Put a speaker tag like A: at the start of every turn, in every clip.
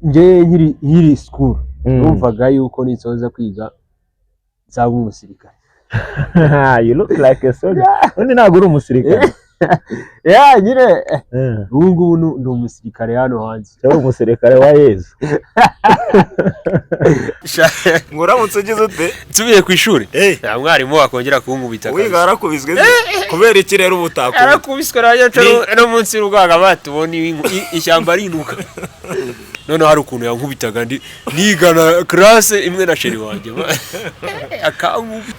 A: nje nkiri school numvaga yuko nisoza kwiga nzaba umusirikare.
B: You look like a soldier. Undi ntabwo uri umusirikare.
A: Nyine ubu ndi umusirikare hano hanze.
B: Cyangwa umusirikare wa Yezu.
C: Nguramutse ugize ute?
A: Tubiye ku ishuri. Nta mwarimu wakongera kunkubita.
C: Wiga arakubizwe kubera iki rero ubutako?
A: Arakubiswe no munsi y'urwaga batubona ishyamba rinuka. None hari ukuntu yankubitaga nigana classe imwe na sheri wanjye.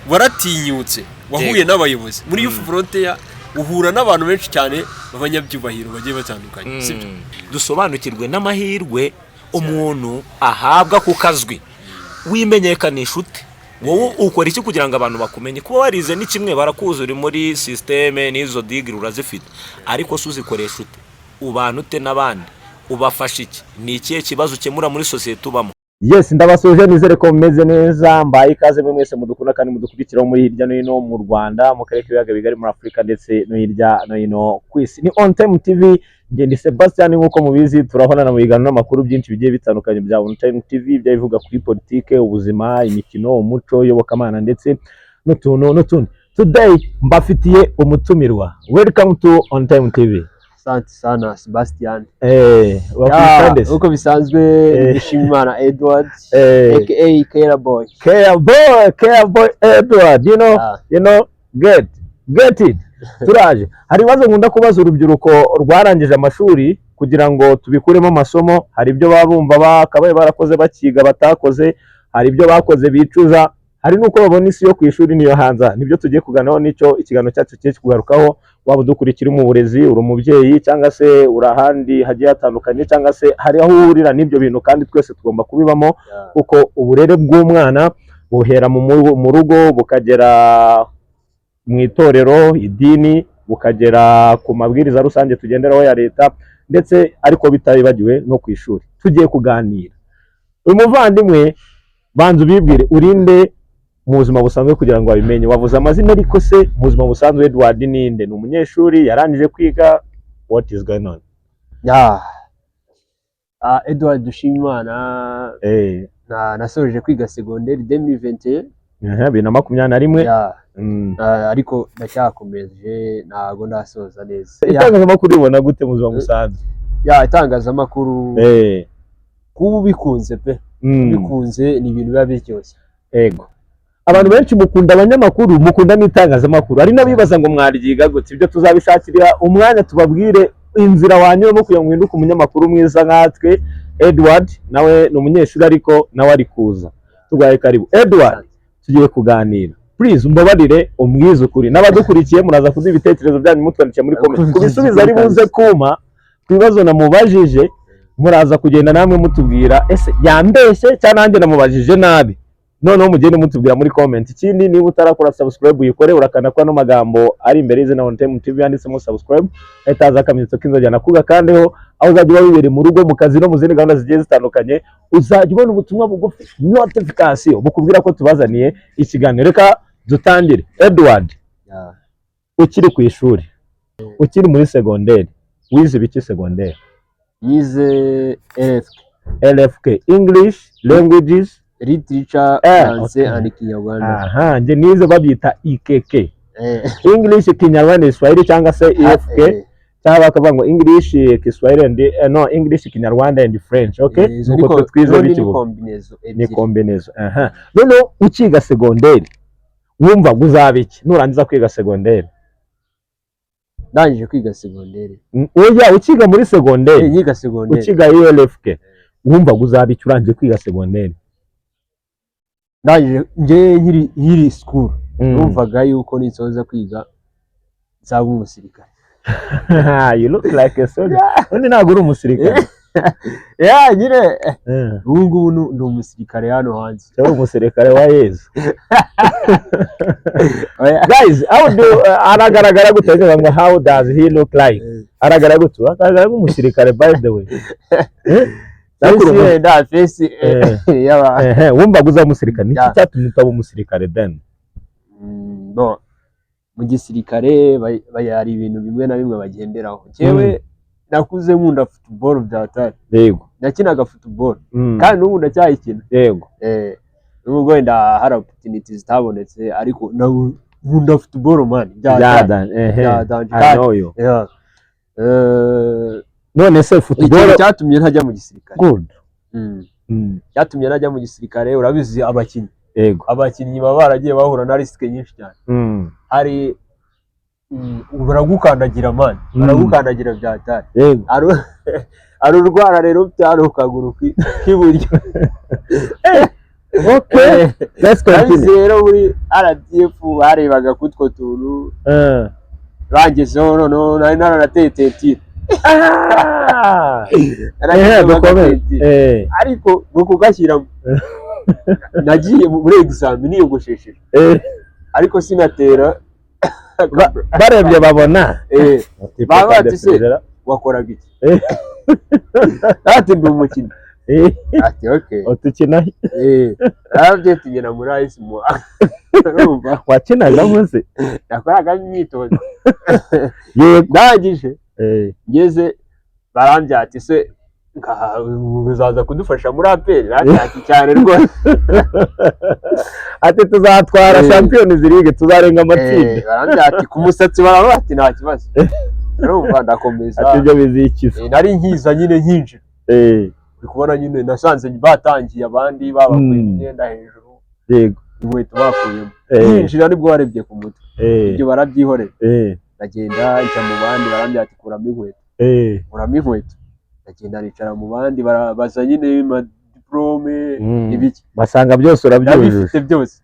A: Waratinyutse wahuye n'abayobozi muri Youth Frontier, uhura n'abantu benshi cyane b'abanyabyubahiro bagiye batandukanye, sibyo?
C: Dusobanukirwe n'amahirwe umuntu ahabwa ku kazwi. Wimenyekanisha ute? Wowe ukora iki kugira ngo abantu bakumenye? Kuba warize ni kimwe, barakuzura muri systeme n'izo degree urazifite, ariko suzikoresha ute? Ubana ute n'abandi? Ubafasha iki? Ni ikihe kibazo ukemura muri society ubamo?
B: Yes, ndabasoje nizere ko mumeze neza, mbaye ikaze mwese mudukunda kandi mudukurikiraho muri hirya no hino mu Rwanda, mu karere k'ibiyaga bigari muri Afrika ndetse no hirya no hino ku isi. Ni On Time TV, nge ndi Sebastian, nkuko mubizi turahonana mu biganiro n'amakuru byinshi bigiye bitandukanye bya On Time TV, byabivuga kuri politike, ubuzima, imikino, umuco, yobokamana ndetse n'utundi. Today mbafitiye umutumirwa. Welcome to On Time TV.
A: Asante sana Sebastian.
B: Uko
A: bisanzwe Nishimimana Edward aka Kera Boy.
B: Kera Boy Edward, you know, get it. Turaje. Hari ibibazo nkunda kubaza urubyiruko rwarangije amashuri kugira ngo tubikuremo amasomo. Hari ibyo babumva bakabaye barakoze bakiga batakoze, hari ibyo bakoze bicuza, hari nuko babona isi yo ku ishuri niyo hanza. Nibyo tugiye kuganiraho, nicyo ikiganiro cyacu kigiye kugarukaho. Waba udukurikira mu burezi, uri umubyeyi cyangwa se urahandi hagiye hatandukanye, cyangwa se hari aho uhurira n'ibyo bintu, kandi twese tugomba kubibamo kuko uburere bw'umwana buhera mu rugo, bukagera mu itorero, idini, bukagera ku mabwiriza rusange tugenderaho ya leta, ndetse ariko bitabibagiwe no ku ishuri. Tugiye kuganira. Uyu muvandimwe banza ubibwire urinde mu buzima busanzwe kugira ngo babimenye. Wavuze amazina ariko se mu buzima busanzwe Edward ninde? Ni umunyeshuri yarangije kwiga? What is going on?
A: Edward Dushimimana nasoje kwiga secondaire 2021.
B: 2021.
A: Ariko ndacyakomeje, ntago ndasoza neza.
B: Itangazamakuru ubona gute mu buzima busanzwe?
A: Itangazamakuru kuba bikunze pe. Bikunze ni ibintu biba biryoshye.
B: Ego. Abantu benshi mukunda abanyamakuru, mukunda n'itangazamakuru. Ari nabibaza ngo mwaryiga gute? Ibyo tuzabishakira umwanya tubabwire inzira wanyuramo kugira ngo uhinduke umunyamakuru mwiza nkatwe. Edward nawe ni umunyeshuri ariko nawe ari kuza. Tugaye karibu Edward, tugiye kuganira. Please umbabarire umbwize ukuri. N'abadukurikiye muraza kuduha ibitekerezo byanyu mutwandikiye muri comment. Kubisubiza ari buze kuma kwibazo namubajije, muraza kugenda namwe mutubwira ese yambeshye cyangwa nanjye namubajije nabi. Noneho mugende mutubwira muri comment. Ikindi, niba utarakora subscribe uyikore, urakana kwa no magambo ari imbere y'izina On Time TV yanditsemo subscribe, etaza akamenyetso k'inzogera kuga kandeho, aho uzajya wibere mu rugo, mu kazi no mu zindi gahunda zigiye zitandukanye, uzajya ubona ubutumwa bugufi notification bukubwira ko tubazaniye ikiganiro. Reka dutangire. Edward, ukiri ku ishuri, ukiri muri secondaire, wize biki secondaire?
A: Yize
B: LFK, English Languages
A: Literature, Français and Kinyarwanda.
B: Nje nize babyita IKK. English, Kinyarwanda, Swahili cyangwa se EFK, cyangwa bakavuga ngo English, Kiswahili and English, Kinyarwanda and French. Okay? Nuko twize biki ni combinaison. None ukiga secondaire wumva guzabiki nurangiza kwiga secondaire?
A: Ndangije kwiga secondaire.
B: Oya, ukiga muri secondaire.
A: Yiga secondaire.
B: Ukiga LFK. Wumva guzabiki urangije kwiga secondaire?
A: Ndangije nje nkiri school numvaga yuko nisoza kwiga nzaba umusirikare.
B: You look like a soldier. Undi ntabwo uri umusirikare.
A: Nyine ubu ndi umusirikare hano hanze.
B: Cyangwa umusirikare wa Yezu. Guys, aragaragara gute? Ngo how does he look like? Aragaragara gute? Aragaragara nk'umusirikare by the way. Wumva guza umusirikare niki cyatumye utaba umusirikare then?
A: Mu gisirikare hari ibintu bimwe na bimwe bagenderaho. Jewe nakuze nkunda football byatari
B: yego
A: nakinaga football kandi n'ubu ndacyayikina
B: yego
A: nubwo wenda hari opportunities zitabonetse ariko nkunda football man
B: byadanje none se football
A: cyatumye ntajya mu gisirikare
B: good
A: cyatumye najya mu gisirikare urabizi abakinnyi
B: yego
A: abakinnyi baba baragiye bahura na risike nyinshi cyane hari baragukandagira man baragukandagira byatari
B: yego
A: ari urwara rero byari ukaguru k'iburyo
B: okay let's continue
A: rero muri RDF barebaga kutwo tuntu bagezeho noneho nari narateye tentire ariko ngo kugashyiramo nagiye muri examen niyogoshesheje ariko sinatera
B: barebye babona
A: bati se wakoraga iki ati ndi umukinnyi ati okay
B: utukina
A: abyetingena muri AS Muhanga
B: wakinaga hose
A: nakoraga imyitozo ndangije ngeze barambya ati se uzaza kudufasha muri APR ati cyane rwose
B: ati tuzatwara Champions League tuzarenga amatsinda
A: barambya ati ku musatsi baravuga ati nta kibazo urumva ndakomeza
B: ati byo bizikiza
A: nari nkiza nyine nkinjira uri kubona nyine nasanze batangiye abandi babakuye imyenda hejuru
B: yego
A: inkweto bakuyemo nkinjira nibwo warebye ku mutwe ibyo barabyihorera ndagenda njya mu bandi barambya ati kuramo inkweto kuramo inkweto ndagenda nicara mu bandi baza nyine diplome ibiki
B: basanga byose urabyujuje
A: bifite byose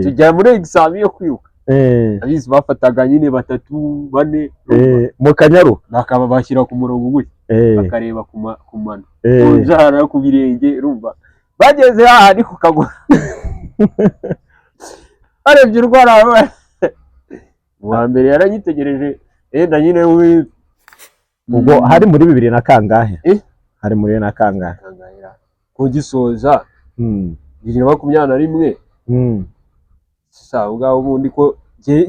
A: tujya muri examen yo kwiruka abizi bafataga nyine 3 4
B: mu kanyaru
A: bakaba bashyira ku murongo gutya bakareba ku mano kunjara ku birenge urumva bageze ahandi ku kaguru arebye urwara wa mbere yaranyitegereje enda nyine
B: ubwo hari muri 2000 na kangahe hari muri na kangahe
A: kugisoza 2021 sasa ubwo ubundi ko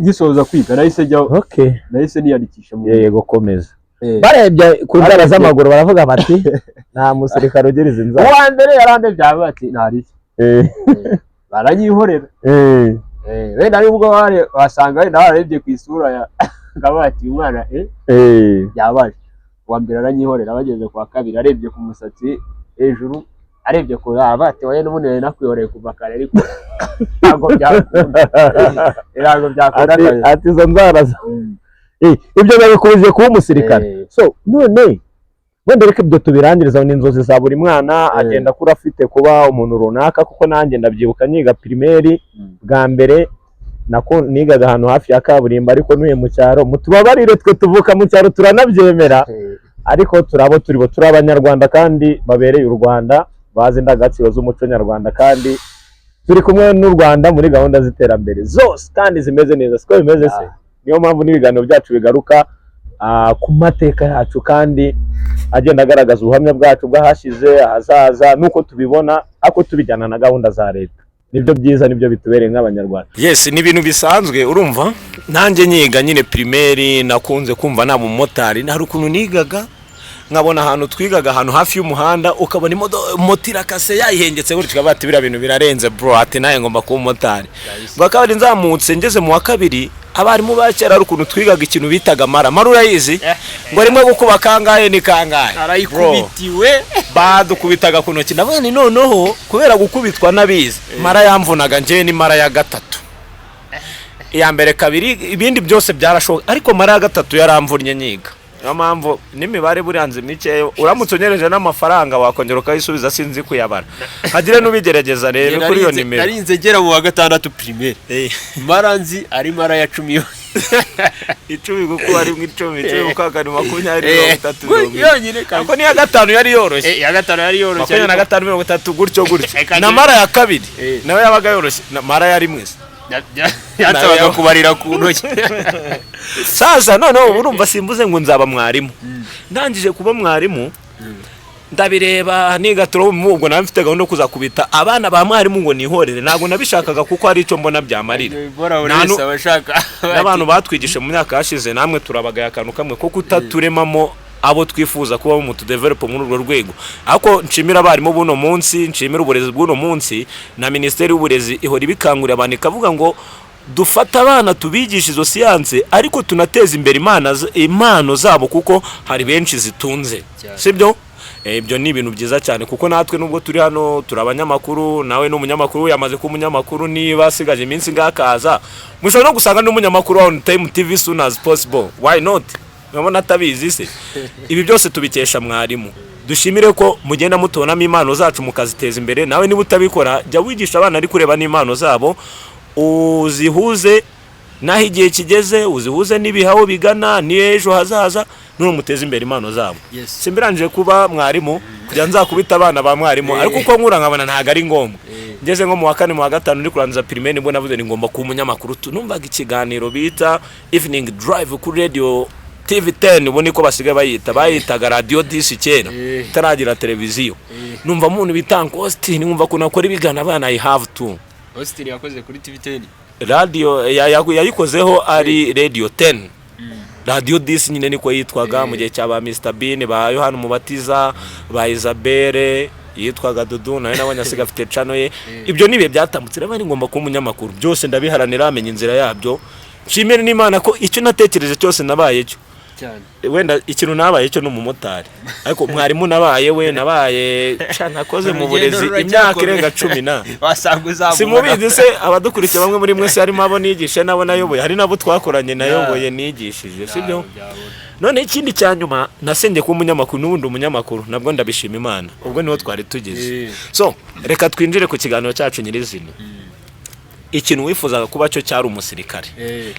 A: gisoza kwiga nahise jya
B: okay
A: nahise niyandikisha mu
B: yego komeza barebye ku nzara z'amaguru baravuga bati nta musirikare ugereza inzara
A: uwa mbere yarande byawe ati ntari baranyihorera wenda ari ubwo wasanga wenda barebye ku isura ya ngabati umwana yabaje uwa mbere aranyihorera bageze kwa kabiri arebye ku musatsi hejuru arebye ko bati waye n'umunene nakwihoreye kuva kare ariko ntago byakunda
B: ati zo nzara ibyo babikubije kuba umusirikare so none wenda reka ibyo tubirangiriza n'inzozi za buri mwana agenda kuri afite kuba umuntu runaka kuko nanjye ndabyibuka niga primaire bwa mbere nako nigaga ahantu hafi ya kaburimbo ariko nuye mu cyaro mutubabarire twe tuvuka mu cyaro turanabyemera ariko turi abanyarwanda kandi babereye u Rwanda bazi indangagaciro z'umuco nyarwanda kandi turi kumwe n'u Rwanda muri gahunda z'iterambere zose kandi zimeze neza siko bimeze se niyo mpamvu n'ibiganiro byacu bigaruka ku mateka yacu kandi agenda agaragaza ubuhamya bwacu bwahashize ahazaza nuko tubibona ako tubijyana na gahunda za leta nibyo byiza nibyo bitubereye nk'abanyarwanda
C: yes ni ibintu bisanzwe urumva nanjye nyiga nyine primaire nakunze kumva nta mumotari hari ukuntu nigaga nkabona ahantu twigaga ahantu hafi y'umuhanda ukabona moto irakase yayihengetse gutyo bati bira bintu birarenze bro ati naye ngomba kuba umumotari bakabari nzamutse ngeze mu wa kabiri abarimu bakera ari ukuntu twigaga ikintu bitaga mara urayizi ngo rimwe gukuba kangahe ni kangahe
A: arayikubitiwe
C: badukubitaga ku ntoki navuga ni noneho kubera gukubitwa nabizi mara yamvunaga nje ni mara ya gatatu iya mbere kabiri ibindi byose byarashoka ariko mara ya gatatu yaramvunye nyiga niyo mpamvu n'imibare buranze mike uramutse unyereje n'amafaranga wakongera ukayisubiza sinzi kuyabara hagire n'ubigerageza rero kuri iyo nimero
A: narinze gera mu wa 6 primaire maranzi ari mara ya 10
C: 10 guko ari mu 10 ukaka ni 20
A: yonyine
C: ako ni ya gatanu yari yoroshye
A: ya gatanu yari yoroshye
C: 25 gutyo na mara ya kabiri nawe yabaga yoroshye mara yari mwese
A: yatabaga kubarira ku ntoki
C: sasa none urumva simbuze ngo nzaba mwarimu ndangije kuba mwarimu ndabireba niga ubwo namfite gahunda kuzakubita abana ba mwarimu ngo nihorere ntago nabishakaga kuko ari cyo mbona byamarira n'abantu batwigishe mu myaka yashize namwe turabagaye akantu kamwe ko kutaturemamo abo twifuza kuba mu tudevelope muri urwo rwego. Ariko nshimira abarimu buno munsi, nshimira uburezi bw'uno munsi, na Minisiteri y'Uburezi ihora ibikangurira abantu ikavuga ngo dufata abana tubigisha izo siyanse ariko tunateza imbere impano zabo kuko hari benshi zitunze, sibyo? Ibyo ni ibintu byiza cyane kuko natwe nubwo turi hano turi abanyamakuru, nawe n'umunyamakuru yamaze kuba umunyamakuru, niba asigaje iminsi ngakaza mushobora no gusanga n'umunyamakuru on time TV soon as possible, why not? Nabona atabizi se. Ibi byose tubikesha mwarimu. Dushimire ko mugenda mutonamo impano zacu mukaziteza imbere. Nawe niba utabikora jya wigisha abana ari kureba n'impano zabo, uzihuze naho igihe kigeze, uzihuze n'ibihaho bigana n'ejo hazaza, none muteze imbere impano zabo. Simbirangije kuba mwarimu kujya nzakubita abana ba mwarimu, ariko uko nkura nkabona ntago ari ngombwa. Ngeze nko mu wa 4 mu wa 5 ndi kurangiza primaire nibwo navuze ni ngomba kuba umunyamakuru. Numvaga ikiganiro bita Evening Drive kuri radio TV10, ubu niko basigaye bayitaga radio 10 kera taragira televiziyo. Numva umuntu bitanga Austin, numva ko nakora ibigana abana I have to.
A: Austin yakoze kuri TV10.
C: Radio yayikozeho ari radio 10. Radio 10 nyine niko yitwaga mu gihe cyaba Mr Bean, ba Yohana Mubatiza, ba Isabelle, yitwaga Dudu, nawe nabonye asiga afite channel ye. Ibyo nibe byatambutse rero ngomba kuba umunyamakuru. Byose ndabiharanira amenye inzira yabyo. Nshimire n'Imana ko icyo natekereje cyose nabaye cyo. Wenda ikintu nabaye cyo n'umumotari, ariko mwarimu nabaye we nabaye nakoze mu burezi imyaka irenga 10 na
A: wasanguza
C: simubizi se abadukurikiye bamwe muri mwese harimo abo nigisha nabo nayoboye, hari nabo twakoranye nayoboye nigishije, sibyo? None ikindi cyanyuma nasenge ku umunyamakuru n'ubundi umunyamakuru nabwo ndabishima Imana, ubwo niho twari tugeze. So reka twinjire ku kiganiro cyacu nyirizina. Ikintu wifuzaga kuba cyo cyari umusirikare,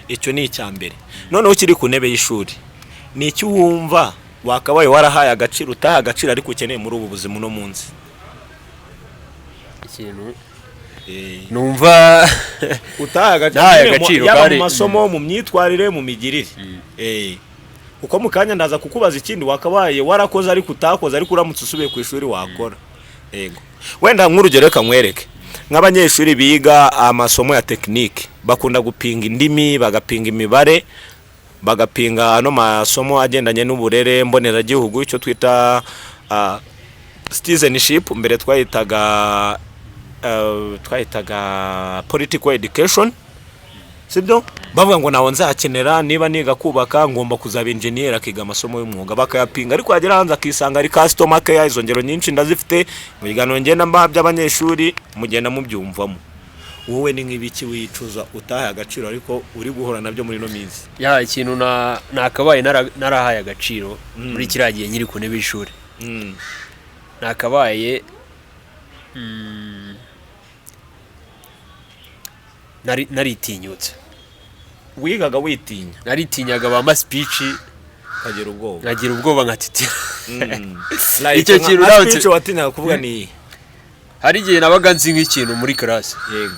C: icyo ni icyambere. Noneho kiri ku ntebe y'ishuri, ni iki wumva wakabaye warahaye agaciro utaha agaciro ariko ukeneye muri ubu buzima no munsi?
A: Ikintu numva
C: utaha agaciro yaba mu masomo, mu myitwarire, mu migirire. Uko mukanya ndaza kukubaza ikindi wakabaye warakoze ariko utakoze ariko uramutse usubiye ku ishuri wakora. Yego, wenda nk'urugero reka nkwereke nk'abanyeshuri biga amasomo ya technique bakunda gupinga indimi, bagapinga imibare, bagapinga ano masomo agendanye n'uburere mboneragihugu, icyo twita citizenship, mbere twahitaga political education, sibyo? Bavuga ngo nawo nzakenera niba niga kubaka ngomba kuzaba engineer akiga amasomo y'umwuga, bakayapinga ariko yagera hanze akisanga ari customer care. Izo ngero nyinshi ndazifite mu biganiro ngenda mbaha by'abanyeshuri mugenda mubyumvamo. Wowe ni nk'ibiki wicuza utahaye agaciro ariko uri guhora nabyo muri no minsi?
A: Ya ikintu nakabaye narahaye agaciro muri kiragiye nyiri ku ntebe y'ishuri, nakabaye naritinyutse.
C: Wigaga witinya?
A: Naritinyaga ba speech nkagira ubwoba nkatitira.
C: Icyo kintu speech watinyaga kuvuga ni
A: hari igihe nabaga nzi nk'ikintu muri class,
C: yego,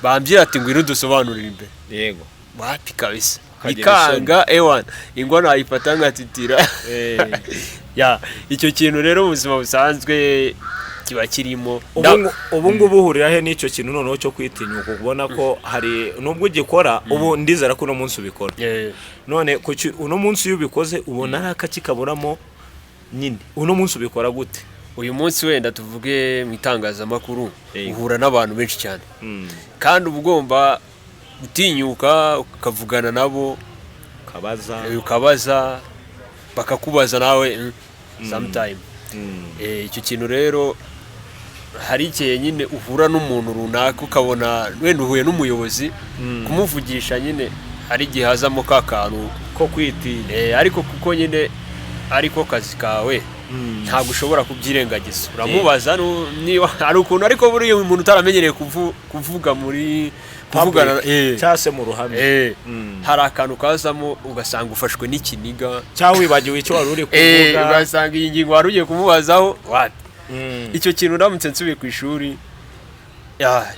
A: bambwira ati ngwino dusobanurire imbere,
C: yego,
A: wapi kabisa ikanga ewan ingona ayifata nkatitira. Ya icyo kintu rero mu buzima busanzwe kiba kirimo.
C: Ubu ngubu uhurira he n'icyo kintu noneho cyo kwitinyuka kubona ko hari nubwo ugikora ubu ndizera ko no munsi ubikora. None kuki uno munsi ubikoze ubona ari akakikaburamo nyine uno munsi ubikora gute?
A: Uyu munsi wenda tuvuge mu itangazamakuru uhura n'abantu benshi cyane, kandi ubugomba gutinyuka ukavugana nabo, ukabaza bakakubaza nawe sometime. Icyo kintu rero hari igihe nyine uhura n'umuntu runaka ukabona wenda uhuye n'umuyobozi, kumuvugisha nyine hari igihe hazamo kakantu
C: ko kwitinya,
A: ariko kuko nyine ariko kazi kawe ntabwo ushobora kubyirengagiza. Uramubaza niba hari ukuntu, ariko buri umuntu utaramenyereye kuvuga muri kuvugana
C: cyase mu ruhame,
A: hari akantu kazamo ugasanga ufashwe n'ikiniga
C: cyangwa wibagiwe icyo wari uri kuvuga,
A: ugasanga iyi ngingo wari ugiye kumubazaho what. Icyo kintu ndamutse nsubiye ku ishuri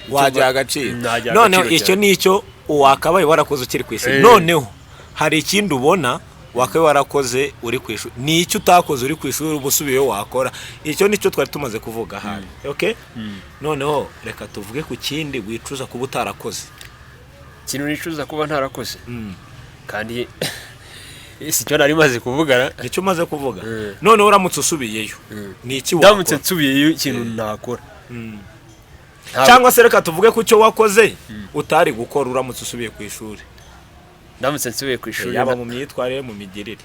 C: wajya agaciro. Noneho icyo nicyo wakabaye warakoze ukiri ku ishuri. Noneho hari ikindi ubona wakabaye warakoze uri ku ishuri, ni icyo utakoze uri ku ishuri ubusubiyeyo wakora. Icyo nicyo twari tumaze kuvuga hano, okay? Noneho reka tuvuge ku kindi wicuza kuba utarakoze.
A: Ikintu nicuza kuba ntarakoze kandi
D: si cyo nari maze kuvugana
C: icyo umaze kuvuga none uramutse usubiyeyo ni iki
D: ndamutse
C: wakora
D: nsubiyeyo ikintu nakora
C: cyangwa se reka tuvuge ko icyo wakoze utari gukora uramutse usubiye ku ishuri
D: ndamutse nsubiye ku ishuri
C: yaba mu myitwarire mu migirire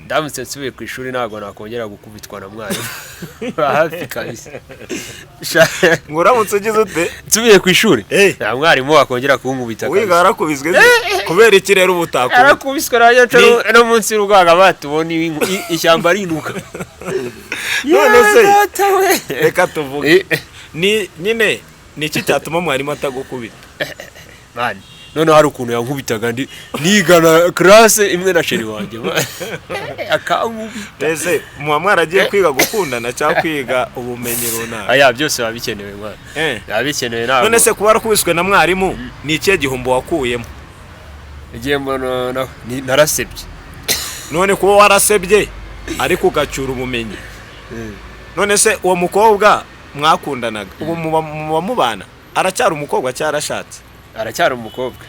D: ndamutse nsubiye ku ishuri ntabwo nakongera gukubitwa na mwarimu hafi kabisa
C: ngo uramutse ugize ute
D: nsubiye ku ishuri nta mwarimu wakongera kunkubita
C: wiga warakubiswe kubera iki rero uba utakubita
D: yarakubiswe no munsi y'urwaga batubona ishyamba rinuka
C: none se reka tuvuge nyine ni iki cyatuma mwarimu atagukubita
D: mani none hari ukuntu yankubitaga nigana classe imwe na sheri wanjye akankubita
C: ese muba mwaragiye kwiga gukundana cyangwa kwiga ubumenyi runaka
D: aya byose biba bikenewe mwana biba bikenewe ntabwo
C: none se kuba warakubiswe na mwarimu ni ikihe gihombo wakuyemo
D: igihembo narasebye
C: none kuba warasebye ariko ugacyura ubumenyi none se uwo mukobwa mwakundanaga ubu muba mubana aracyari umukobwa cyarashatse
D: aracyari umukobwa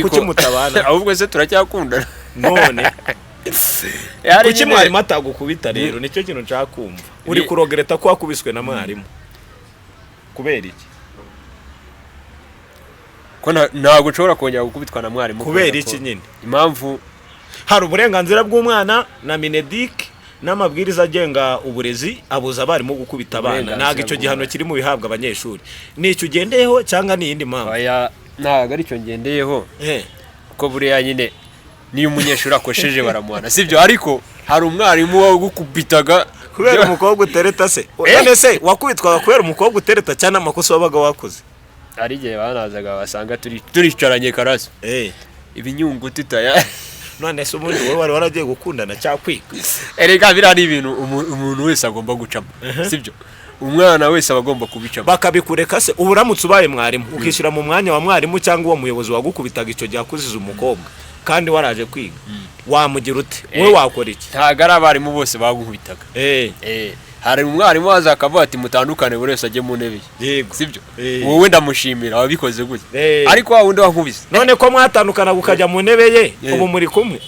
C: kuki mutabana
D: ahubwo se turacyakundana
C: none kuki mwarimu atagukubita rero nicyo kintu nshaka kumva uri kurogereta ko wakubiswe na mwarimu kubera iki
D: ko ntabwo ushobora kongera gukubitwa na mwarimu
C: kubera iki nyine
D: impamvu
C: hari uburenganzira bw'umwana na Mineduc n'amabwiriza agenga uburezi abuza abarimu gukubita abana ntabwo icyo gihano kiri mu bihabwa abanyeshuri ni icyo ugendeyeho cyangwa ni iyindi mpamvu
D: ntabwo ari icyo ngendeyeho kuko buriya nyine niyo umunyeshuri akosheje baramuhana sibyo ariko hari umwarimu wagukubitaga
C: kubera umukobwa utereta se none se wakubitwaga kubera umukobwa utereta cyane amakosa wabaga wakoze
D: hari igihe banazaga basanga turicaranye karaso ibinyungu tutaya
C: none se ubundi wowe wari waragiye gukundana cyangwa kwiga
D: erega biriya ni ibintu umuntu wese agomba gucamo sibyo umwana wese aba agomba kubicamo
C: bakabikureka se ubu uramutse ubaye mwarimu ukishyira mu mwanya wa mwarimu cyangwa uwo muyobozi wagukubitaga icyo gihe akuziza umukobwa kandi waraje kwiga wamugira ute wowe wakora iki
D: ntabwo ari abarimu bose bagukubitaga hari umwarimu waza akavuga ati mutandukane buri wese ajye mu ntebe ye sibyo wowe ndamushimira wabikoze gutya ariko wa wundi wankubise
C: none ko mwatandukana ukajya mu ntebe ye ubu muri kumwe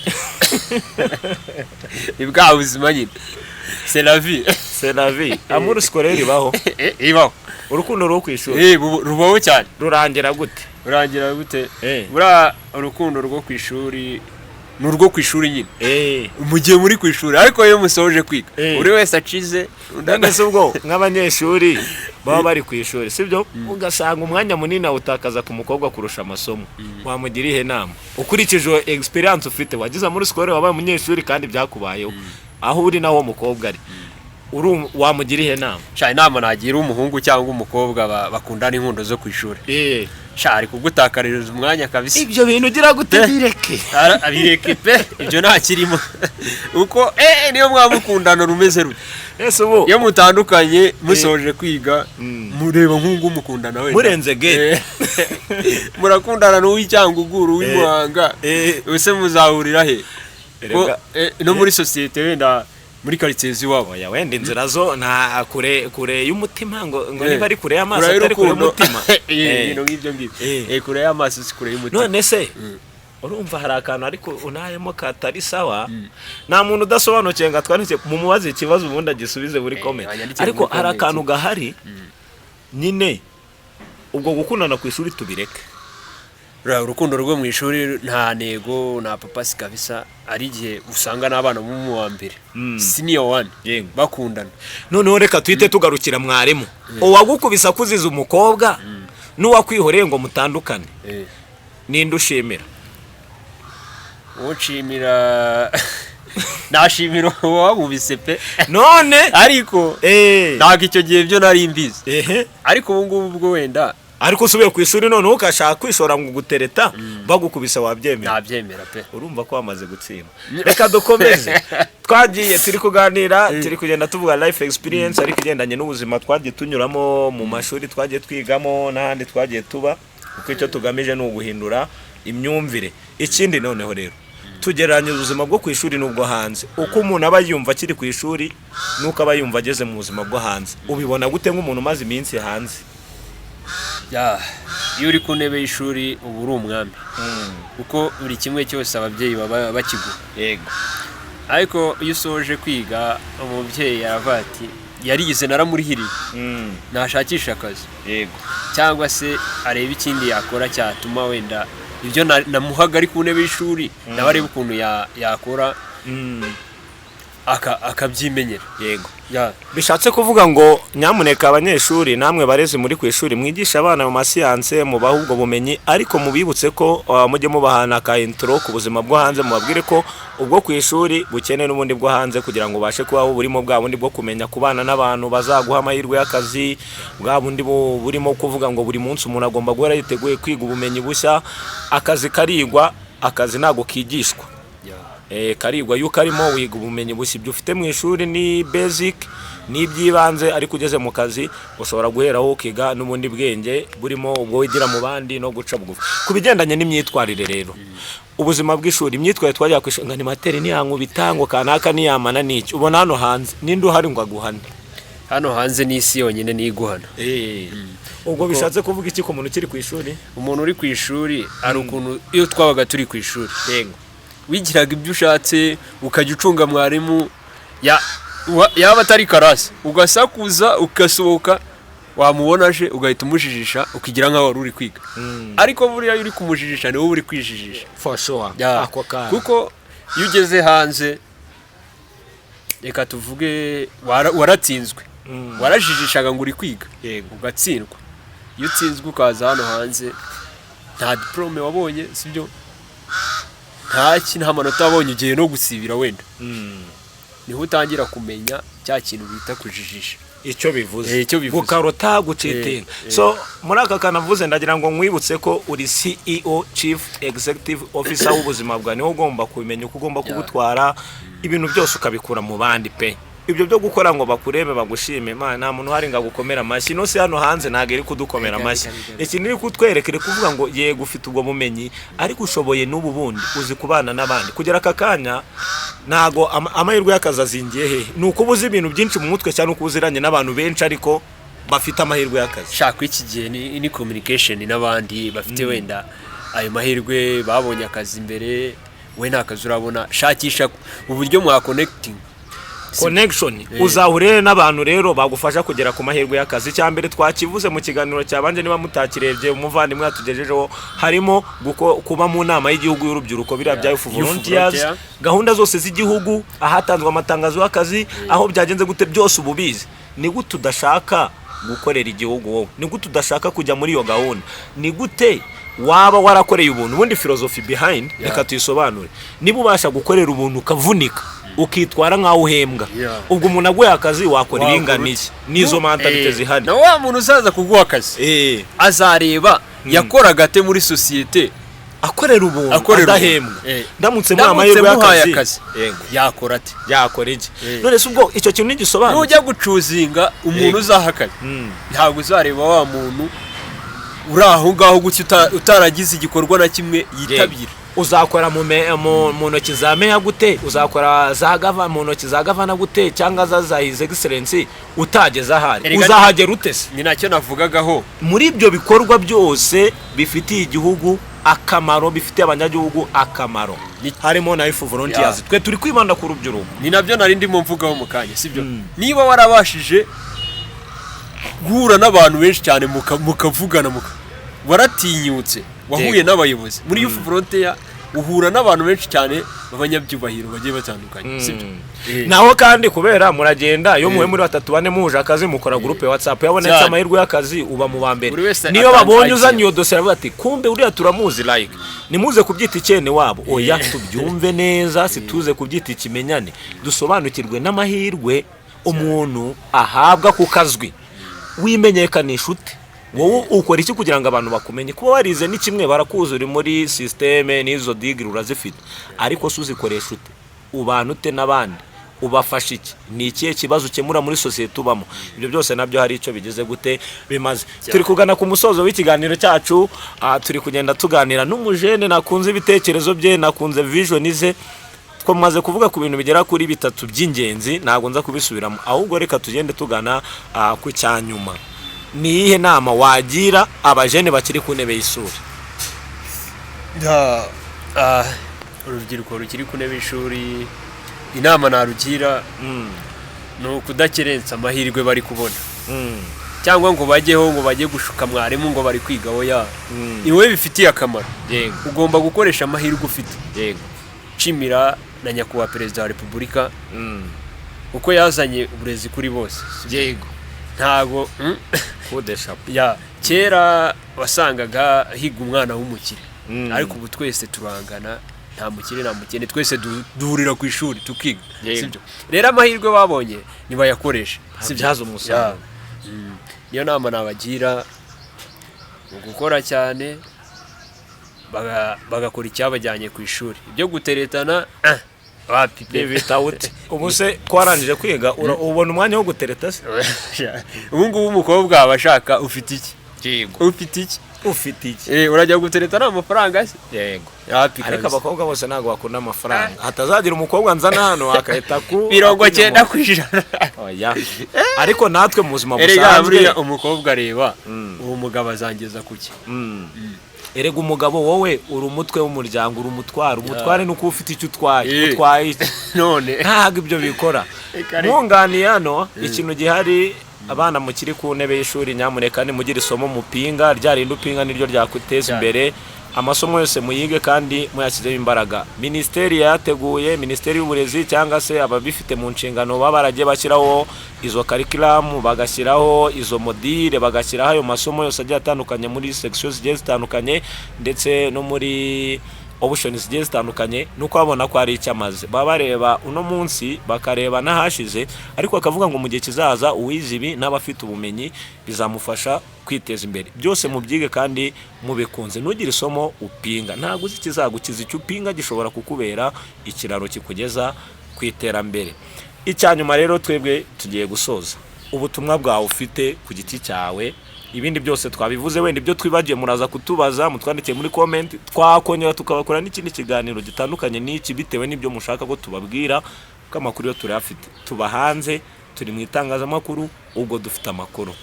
D: ibwa buzima nyine c'est la vie
C: amour scolaire ibaho urukundo rwo kwishuri
D: rubaho cyane
C: rurangira gute
D: bura urukundo rwo kwishuri nurwo kwishuri nyine mugiye muri kwishuri ariko iyo musoje kwiga uri wese acize
C: ndageze ubwo nk'abanyeshuri baba bari kwishuri sibyo ugasanga umwanya munini utakaza ku mukobwa kurusha amasomo wamugira ihe nama ukurikije experience ufite wagize muri scolaire wabaye umunyeshuri kandi byakubayeho aho uri nawo mukobwa ari wamugira ihe nama
D: cyane inama nagira umuhungu cyangwa umukobwa bakundana inkundo zo kwishuri shari kugutakaririza umwanya kabisa
C: ibyo bintu ugira gute
D: bireke pe ibyo nta kirimo uko niyo mwamukundana rumeze rute
C: ese ubu
D: iyo mutandukanye musoje kwiga mureba nk'ungu mukundana we
C: murenze gate
D: murakundana n'uw'icyanguguru w'Imuhanga ese muzahurira he no muri societe wenda muri quartier ziwabo
C: oya wenda inzira zo nta kure y'umutima ngo niba ari kure y'amaso atari kure y'umutima
D: ibintu nk'ibyo ngibyo kure y'amaso si kure y'umutima
C: none se urumva hari akantu ariko unayemo katari sawa nta muntu udasobanukiye ngo atwanike mu mubaze ikibazo ubundi agisubize buri comment ariko hari akantu gahari nyine ubwo gukundana ku ishuri tubireke
D: urukundo rwo mu ishuri nta nego nta papasi kabisa ari igihe usanga n'abana bo mu wa mbere senior 1 bakundana
C: noneho reka twite tugarukira mwarimu uwagukubisa kuziza umukobwa n'uwakwihoreye ngo mutandukane ninde ushimira
D: ushimira nashimira wabubise pe
C: none
D: ariko ntabwo icyo gihe byo nari mbizi ariko ubu ngubu bwo wenda
C: ariko usubiye ku ishuri none ukashaka kwishora ngo gutereta bagukubisa wabyemera
D: nabyemera pe
C: urumva ko wamaze gutsinda reka dukomeze twagiye turi kuganira turi kugenda tuvuga life experience ariko igendanye n'ubuzima twagiye tunyuramo mu mashuri twagiye twigamo n'ahandi twagiye tuba kuko icyo tugamije ni uguhindura imyumvire ikindi noneho rero tugereranya ubuzima bwo ku ishuri n'ubwo hanze uko umuntu aba yumva akiri ku ishuri nuko aba yumva ageze mu buzima bwo hanze ubibona gute nk'umuntu umaze iminsi hanze
D: iyo uri ku ntebe y'ishuri uba uri umwami kuko buri kimwe cyose ababyeyi baba bakiguha.
C: yego
D: ariko iyo usoje kwiga umubyeyi aravuga ati yarize naramurihiriye ntashakisha akazi,
C: yego
D: cyangwa se areba ikindi yakora cyatuma wenda ibyo namuhaga ari ku ntebe y'ishuri nawe areba ukuntu yakora akabyimenyera.
C: yego bishatse kuvuga ngo nyamuneka abanyeshuri namwe barezi muri ku ishuri mwigisha abana mu masiyanse mubaha ubwo bumenyi, ariko mubibutse ko mujye mubahana ka intro ku buzima bwo hanze, mubabwire ko ubwo ku ishuri bukeneye n'ubundi bwo hanze kugira ngo ubashe kubaho burimo bwa bundi bwo kumenya kubana n'abantu bazaguha amahirwe y'akazi, bwa bundi burimo kuvuga ngo buri munsi umuntu agomba guhora yiteguye kwiga ubumenyi bushya. Akazi karigwa, akazi ntago kigishwa. Karigwa yuko arimo wiga ubumenyi bushya, ibyo ufite mu ishuri ni basic ni iby'ibanze, ariko ugeze mu kazi ushobora guheraho ukiga n'ubundi bwenge burimo ubwo wigira mu bandi no guca bugufi. Ku bigendanye n'imyitwarire rero, ubuzima bw'ishuri, imyitwarire twajya ku ishuri, ngani materi niyankubita ngo kanaka niyamana n'iki, ubona hano hanze ninde uhari ngo aguhane?
D: Hano hanze n'isi yonyine niguhana.
C: Ubwo bishatse kuvuga iki ku muntu ukiri ku ishuri?
D: Umuntu uri ku ishuri ari ukuntu iyo twabaga turi ku ishuri,
C: yego
D: wigiraga ibyo ushatse ukajya ucunga mwarimu yaba atari karasi ugasakuza ugasohoka, wamubona aje ugahita umujijisha ukigira nkaho wari uri kwiga. Ariko buriya uri kumujijisha ni wowe uri kwijijisha
C: for sure.
D: Kuko iyo ugeze hanze, reka tuvuge waratsinzwe, warajijishaga ngo uri kwiga ugatsindwa. Iyo utsinzwe ukaza hano hanze nta diplome wabonye, sibyo, nta manota wabonye, ugiye no gusibira wenda, niho utangira kumenya cya kintu bita kujijisha
C: icyo bivuze, gukarota gucitinga. So muri aka kanavuze ndagira ngo nkwibutse ko uri CEO Chief Executive Officer w'ubuzima bwa, niho ugomba kumenya uko ugomba kubutwara ibintu byose ukabikura mu bandi pe. Ibyo byo gukora ngo bakurebe bagushime, nta muntu hari ngo agukomera amashyi, no se hano hanze ntago iri kudukomera amashyi. Iki niri kutwerekere kuvuga ngo yego ufite ubwo bumenyi, ariko ushoboye n'ubu bundi uzi kubana n'abandi. Kugera aka kanya ntago amahirwe y'akazi azingiye he, nuko ubuze ibintu byinshi mu mutwe cyane, uko uziranye n'abantu benshi ariko bafite amahirwe y'akazi.
D: Shaka iki gihe ni communication n'abandi bafite wenda ayo mahirwe, babonye akazi imbere, we nta kazi urabona, shakisha uburyo mwa connecting
C: connection, uzahure n'abantu rero bagufasha kugera ku mahirwe y'akazi. Cyambere twakivuze mu kiganiro cyabanje, niba mutakirebye umuvandimwe yatugejejeho, harimo kuba mu nama y'igihugu y'urubyiruko biriya bya Youth Volunteers, gahunda zose z'igihugu, ahatanzwe amatangazo y'akazi, aho byagenze gute byose ububizi. Ni gute udashaka gukorera igihugu wowe? Ni gute udashaka kujya muri iyo gahunda? Ni gute waba warakoreye ubuntu? Ubundi philosophy behind reka tuyisobanure. Niba ubasha gukorera ubuntu ukavunika ukitwara nkaho uhembwa, ubwo umuntu aguye akazi wakora ibinganiye. Nizo mentalite zihari.
D: Na wa muntu uzaza kuguha akazi azareba yakoraga ate muri societe,
C: akorera ubuntu adahembwa. Ndamutse mu amahirwe y'akazi yakora ate, yakora iki? None se ubwo icyo kintu nigisobanura,
D: nujya gucuzinga umuntu uzaha akazi, ntabwo uzareba wa muntu uri aho ngaho gutya utaragize igikorwa na kimwe yitabira.
C: Uzakora mu ntoki za meya gute, uzakora za gava mu ntoki za gavana gute, cyangwa za his excellency utageze ahari, uzahagera utese?
D: Ni nacyo navugagaho,
C: muri ibyo bikorwa byose bifitiye igihugu akamaro, bifitiye abanyagihugu akamaro, harimo na Youth Volunteers. Twe turi kwibanda ku rubyiruko,
D: ni nabyo nari ndimo mvugaho mu kanya, sibyo? Niba warabashije guhura n'abantu benshi cyane mukavugana, waratinyutse, wahuye n'abayobozi muri Youth Volunteers, uhura n'abantu benshi cyane b'abanyabyubahiro bagiye batandukanye, sibyo?
C: Naho kandi kubera muragenda iyo muwe muri 3-4 muje akazi, mukora groupe ya WhatsApp, yabonetse amahirwe y'akazi uba mu bambere. Niyo babonye uzanye iyo dosiye aravuga ati kumbe uriya turamuzi, like nimuze kubyita icyene wabo. Oya, tubyumve neza, situze kubyita ikimenyane, dusobanukirwe n'amahirwe umuntu ahabwa ku kazwi. Wimenyekanisha ute? Wowe ukora iki kugira ngo abantu bakumenye? Kuba warize ni kimwe, barakuzura muri systeme n'izo degree urazifite, ariko suzikoresha ute? Ubana ute n'abandi? Ubafasha iki? Ni ikihe kibazo ukemura muri societe ubamo? Ibyo byose nabyo hari icyo bigeze gute bimaze. Turi kugana ku musozo w'ikiganiro cyacu, turi kugenda tuganira n'umujene nakunze ibitekerezo bye, nakunze vision ze. Twamaze kuvuga ku bintu bigera kuri 3 by'ingenzi, ntago nza kubisubiramo, ahubwo reka tugende tugana ku cyanyuma. ni iyihe nama wagira abajene bakiri ku ntebe y'ishuri?
D: Urubyiruko rukiri ku ntebe y'ishuri, inama narugira ni ukudakerensa amahirwe bari kubona, cyangwa ngo bajyeho ngo bajye gushuka mwarimu ngo bari kwiga. Oya, iwe bifitiye akamaro. Ugomba gukoresha amahirwe ufite. Nshimira na nyakubahwa perezida wa repubulika uko yazanye uburezi kuri bose. Ntago kera wasangaga higa umwana w'umukire, ariko ubu twese turangana, nta mukire nta mukene, twese duhurira ku ishuri tukiga, sibyo? Rero amahirwe babonye nibayakoresha,
C: sibyaza umusaruro.
D: Niyo nama nabagira, gukora cyane bagakora icyabajyanye ku ishuri. Ibyo guteretana
C: bitawute. Ubu se twarangije kwiga ubona umwanya wo gutereta se?
D: Ubu ngubu umukobwa abashaka ufite iki? Ufite iki? Urajya gutereta nta mafaranga se?
C: Yego. Ariko abakobwa bose ntago bakunda amafaranga. Hatazagira umukobwa nzana hano akahita ku
D: 90%.
C: Oya. Ariko natwe mu buzima busanzwe
D: umukobwa reba uwo mugabo azangeza kuki?
C: Erega umugabo wowe uri umutwe w'umuryango, uri umutware nuko ufite icyo utwaye
D: none
C: ntago ibyo bikora. Mwunganiye hano ikintu gihari, abana mukiri ku ntebe y'ishuri nyamuneka nimugire isomo mupinga, ryarinda upinga niryo ryakuteza imbere. Amasomo yose muyige kandi muyashyizeho imbaraga. Minisiteri yateguye, Minisiteri y'Uburezi cyangwa se ababifite mu nshingano baba baragiye bashyiraho izo curriculum, bagashyiraho izo module, bagashyiraho ayo masomo yose agiye atandukanye muri section zigiye zitandukanye ndetse no muri options zigiye zitandukanye, nuko babona ko ari icyamaze. Baba bareba uno munsi bakareba n'ahashize, ariko bakavuga ngo mu gihe kizaza uwize ibi n'abafite ubumenyi bizamufasha kwiteza imbere. Byose mubyige kandi mubikunze. Ntugire isomo upinga, ntabwo uzi kizagukiza. Icyo upinga gishobora kukubera ikiraro kikugeza ku iterambere. Icyanyuma rero twebwe tugiye gusoza. Ubutumwa bwawe ufite ku giti cyawe, ibindi byose twabivuze, wenda ibyo twibagiye muraza kutubaza, mutwandikiye muri comment, twakongera tukabakora n'ikindi kiganiro gitandukanye n'iki bitewe n'ibyo mushaka ko tubabwira, kuko amakuru yo turayafite. Tuba hanze, turi mu itangazamakuru, ubwo dufite amakuru.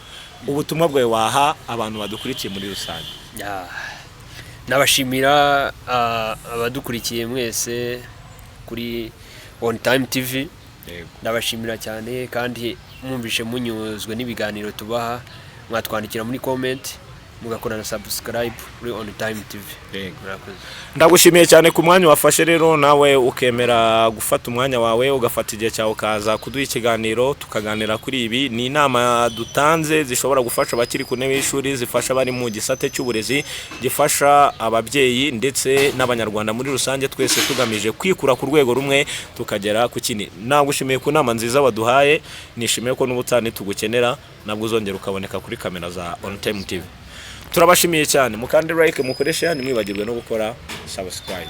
C: Ubutumwa bwawe waha abantu badukurikiye muri rusange?
D: Nabashimira abadukurikiye mwese kuri On Time TV. Nabashimira cyane kandi mwumvishe munyuzwe n'ibiganiro tubaha. Mwatwandikira muri comment, mugakora na subscribe kuri On Time TV.
C: Ndagushimiye cyane ku mwanya wafashe rero, nawe ukemera gufata umwanya wawe ugafata igihe cyawe ukaza kuduha ikiganiro tukaganira kuri ibi. Ni inama dutanze zishobora gufasha abakiri ku ntebe y'ishuri, zifasha bari mu gisate cy'uburezi, gifasha ababyeyi ndetse n'abanyarwanda muri rusange, twese tugamije kwikura ku rwego rumwe tukagera ku kindi. Nagushimiye ku nama nziza waduhaye, nishimiye ko n'ubutane tugukenera nabwo uzongera ukaboneka kuri kamera za On Time TV. Turabashimiye cyane, mukande like, mukoreshe, nimwibagirwe no gukora subscribe.